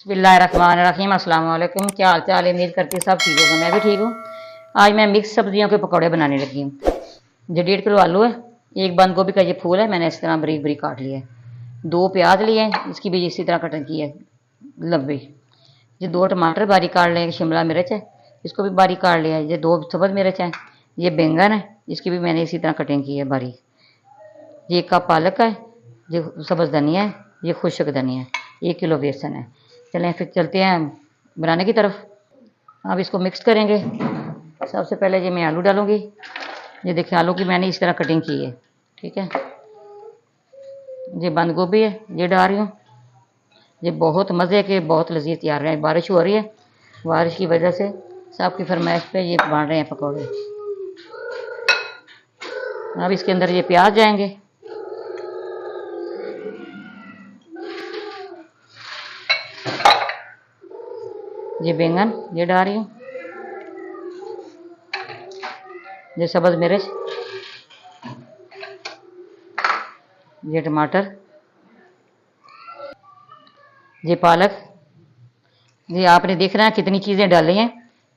बिस्मिल्लाहिर्रहमानिर्रहीम। अस्सलाम वालेकुम। क्या हाल चाल है? उम्मीद करती सब ठीक होगा। मैं भी ठीक हूँ। आज मैं मिक्स सब्जियों के पकौड़े बनाने लगी हूँ। जो 1.5 किलो आलू है, एक बंद गोभी का ये फूल है, मैंने इस तरह बारीक बारीक काट लिया है। 2 प्याज लिए हैं, इसकी भी इसी तरह कटिंग की है लंबी। ये 2 टमाटर बारीक काट लिए, शिमला मिर्च है, इसको भी बारीक काट लिया है। ये 2 सब्ज़ मिर्च हैं। ये बैंगन है, इसकी भी मैंने इसी तरह कटिंग की है बारीक। ये 1 कप पालक है, ये सब्ज़ धनिया है, ये खुश्क धनिया है, 1 किलो बेसन है। चलें फिर चलते हैं बनाने की तरफ। अब इसको मिक्स करेंगे। सबसे पहले ये मैं आलू डालूंगी। ये देखिए आलू की मैंने इस तरह कटिंग की है, ठीक है। ये बंद गोभी है, ये डाल रही हूँ। ये बहुत मज़े के बहुत लजीज तैयार है। बारिश हो रही है, बारिश की वजह से सबकी फरमाइश पे ये बन रहे हैं पकौड़े। अब इसके अंदर ये प्याज जाएंगे। ये बैंगन ये डाल रही हूँ। ये सब्ज़ मिर्च, ये टमाटर, ये पालक। ये आपने देखना है कितनी चीज़ें डाली हैं,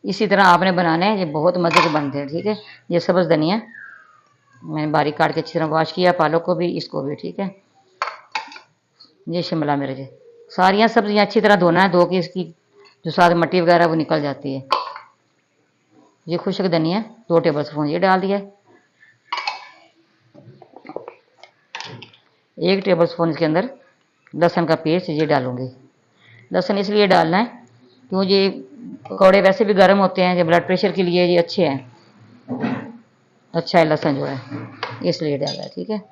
इसी तरह आपने बनाना है। ये बहुत मज़े के बनते हैं, ठीक है। ये सब्ज़ धनिया मैंने बारीक काट के अच्छी तरह वॉश किया, पालक को भी, इसको भी, ठीक है। ये शिमला मिर्च है। सारियाँ सब्जियाँ अच्छी तरह धोना है, धो के इसकी जो साथ मट्टी वगैरह वो निकल जाती है। ये खुश्क धनिया 2 टेबल स्पून ये डाल दिया। 1 टेबल स्पून इसके अंदर लहसुन का पेस्ट ये डालूंगी। लहसुन इसलिए डालना है क्यों, ये पकौड़े वैसे भी गर्म होते हैं, ये ब्लड प्रेशर के लिए ये अच्छे हैं, अच्छा है लहसुन जो है, इसलिए डाला है, ठीक है।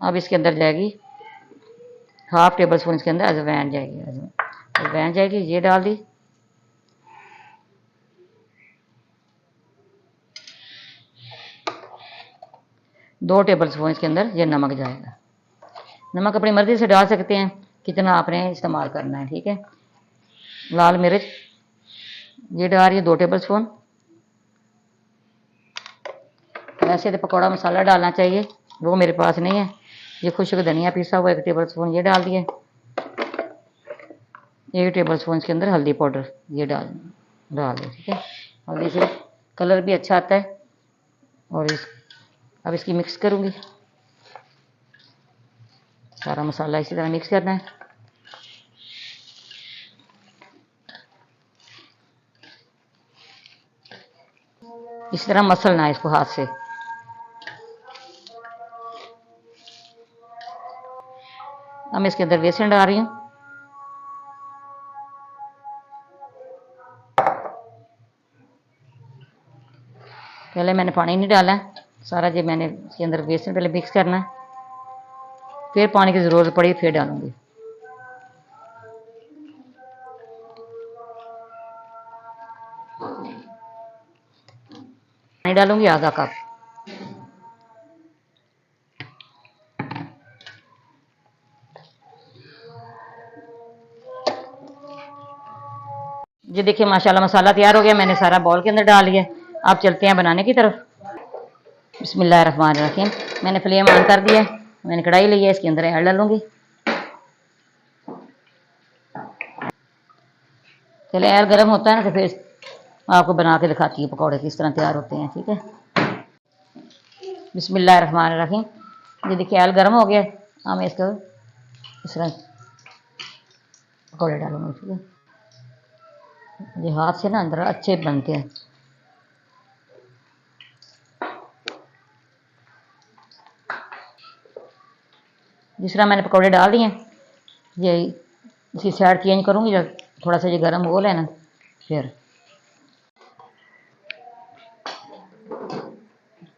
अब इसके अंदर जाएगी 1/2 टेबल स्पून इसके अंदर अजवाइन जाएगी। अजवाइन जाएगी, ये डाल दी। दो टेबल स्पून इसके अंदर ये नमक जाएगा। नमक अपनी मर्ज़ी से डाल सकते हैं, कितना आपने इस्तेमाल करना है, ठीक है। लाल मिर्च ये डाल रही है 2 टेबल स्पून। ऐसे तो पकौड़ा मसाला डालना चाहिए, वो मेरे पास नहीं है। ये खुश्क धनिया पीसा हुआ 1 टेबल स्पून ये डाल दिए। 1 टेबल स्पून इसके अंदर हल्दी पाउडर ये डाल दें, ठीक है। हल्दी से कलर भी अच्छा आता है। और अब इसकी मिक्स करूँगी। सारा मसाला इसी तरह मिक्स करना है। इस तरह मसलना है इसको हाथ से। अब मैं इसके अंदर बेसन डाल रही हूँ। पहले मैंने पानी नहीं डाला है, सारा जो मैंने इसके अंदर बेसन पहले मिक्स करना है, फिर पानी की ज़रूरत पड़ी फिर डालूंगी। पानी डालूंगी आधा कप। ये देखिए माशाल्लाह मसाला तैयार हो गया, मैंने सारा बॉल के अंदर डाल लिया। अब चलते हैं बनाने की तरफ। बिस्मिल्लाहिर्रहमानिर्रहीम। मैंने फ्लेम ऑन कर दिया, मैंने कढ़ाई ली है, इसके अंदर ऐड डालूंगी। चले ऐड गर्म होता है ना तो फिर आपको बना के दिखाती हूँ पकौड़े किस तरह तैयार होते हैं, ठीक है। बिस्मिल्लाहिर्रहमानिर्रहीम। ये देखिए ऐड गर्म हो गया। अब मैं इसको इस तरह पकौड़े डालूंगी, ठीक है। ये हाथ से ना अंदर अच्छे बनते हैं। जिस तरह मैंने पकौड़े डाल दिए, ये इसकी साइड चेंज करूँगी जब थोड़ा सा ये गर्म हो लेना फिर।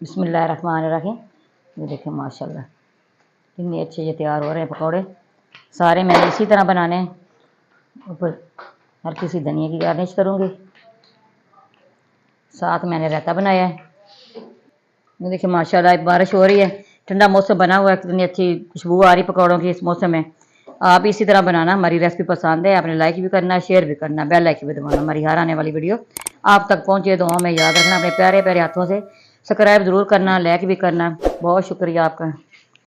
बिस्मिल्लाहिर्रहमानिर्रहीम। ये देखें माशाल्लाह कितने अच्छे ये तैयार हो रहे हैं पकौड़े। सारे मैंने इसी तरह बनाने हैं। ऊपर हल्की सी धनिया की गार्निश करूँगी, साथ मैंने रायता बनाया है। ये देखिए माशाल्लाह बारिश हो रही है, ठंडा मौसम बना हुआ है, कितनी अच्छी खुशबू आ रही पकौड़ों की इस मौसम में। आप इसी तरह बनाना। हमारी रेसिपी पसंद है आपने लाइक भी करना, शेयर भी करना, बेल आइकन भी दबाना। हमारी हर आने वाली वीडियो आप तक पहुँचे तो हमें याद रखना, अपने प्यारे प्यारे हाथों से सब्सक्राइब ज़रूर करना, लाइक भी करना। बहुत शुक्रिया आपका।